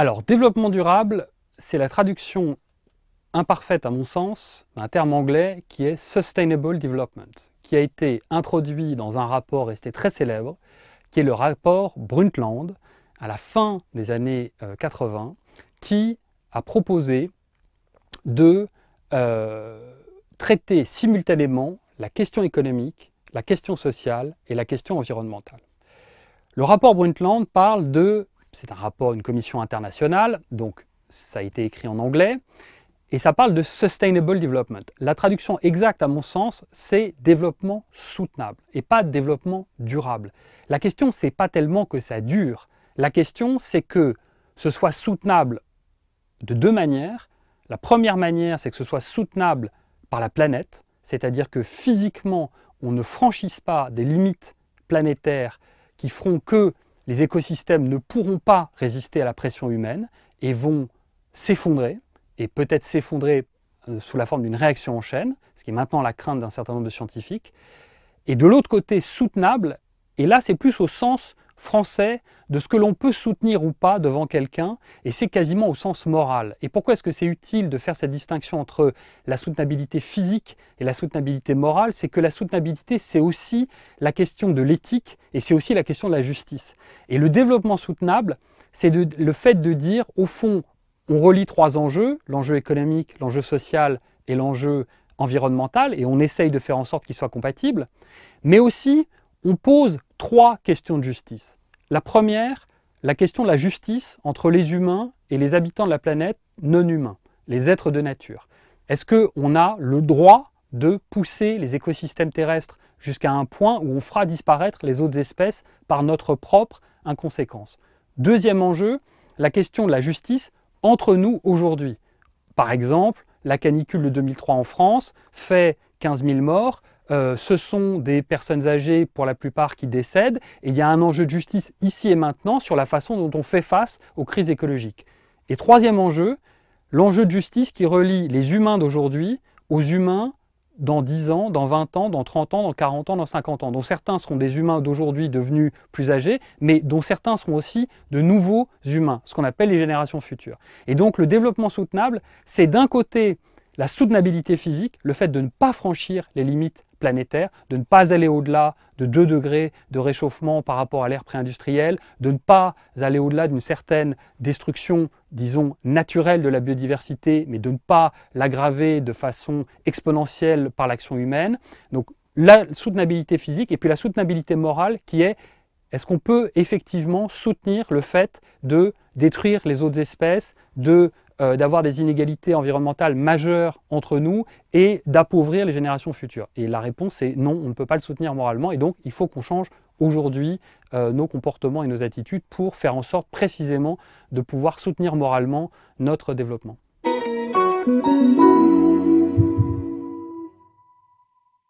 Alors, développement durable, c'est la traduction imparfaite à mon sens d'un terme anglais qui est Sustainable Development, qui a été introduit dans un rapport resté très célèbre, qui est le rapport Brundtland, à la fin des années 80, qui a proposé de traiter simultanément la question économique, la question sociale et la question environnementale. Le rapport Brundtland parle de, c'est un rapport, une commission internationale, donc ça a été écrit en anglais, et ça parle de Sustainable Development. La traduction exacte, à mon sens, c'est développement soutenable et pas développement durable. La question, c'est pas tellement que ça dure. La question, c'est que ce soit soutenable de deux manières. La première manière, c'est que ce soit soutenable par la planète, c'est-à-dire que physiquement, on ne franchisse pas des limites planétaires qui feront que les écosystèmes ne pourront pas résister à la pression humaine et vont s'effondrer, et peut-être s'effondrer sous la forme d'une réaction en chaîne, ce qui est maintenant la crainte d'un certain nombre de scientifiques. Et de l'autre côté, soutenable, et là c'est plus au sens français de ce que l'on peut soutenir ou pas devant quelqu'un, et c'est quasiment au sens moral. Et pourquoi est-ce que c'est utile de faire cette distinction entre la soutenabilité physique et la soutenabilité morale? C'est que la soutenabilité, c'est aussi la question de l'éthique, et c'est aussi la question de la justice. Et le développement soutenable, c'est le fait de dire, au fond, on relie trois enjeux, l'enjeu économique, l'enjeu social et l'enjeu environnemental, et on essaye de faire en sorte qu'ils soient compatibles, mais aussi on pose trois questions de justice. La première, la question de la justice entre les humains et les habitants de la planète non humains, les êtres de nature. Est-ce qu'on a le droit de pousser les écosystèmes terrestres jusqu'à un point où on fera disparaître les autres espèces par notre propre inconséquence? Deuxième enjeu, la question de la justice entre nous aujourd'hui. Par exemple, la canicule de 2003 en France fait 15 000 morts. Ce sont des personnes âgées pour la plupart qui décèdent et il y a un enjeu de justice ici et maintenant sur la façon dont on fait face aux crises écologiques. Et troisième enjeu, l'enjeu de justice qui relie les humains d'aujourd'hui aux humains dans 10 ans, dans 20 ans, dans 30 ans, dans 40 ans, dans 50 ans, dont certains seront des humains d'aujourd'hui devenus plus âgés, mais dont certains seront aussi de nouveaux humains, ce qu'on appelle les générations futures. Et donc le développement soutenable, c'est d'un côté la soutenabilité physique, le fait de ne pas franchir les limites planétaires, de ne pas aller au-delà de 2 degrés de réchauffement par rapport à l'ère pré-industrielle, de ne pas aller au-delà d'une certaine destruction, disons, naturelle de la biodiversité, mais de ne pas l'aggraver de façon exponentielle par l'action humaine. Donc la soutenabilité physique et puis la soutenabilité morale qui est est-ce qu'on peut effectivement soutenir le fait de détruire les autres espèces, d'avoir des inégalités environnementales majeures entre nous et d'appauvrir les générations futures? Et la réponse est non, on ne peut pas le soutenir moralement et donc il faut qu'on change aujourd'hui nos comportements et nos attitudes pour faire en sorte précisément de pouvoir soutenir moralement notre développement.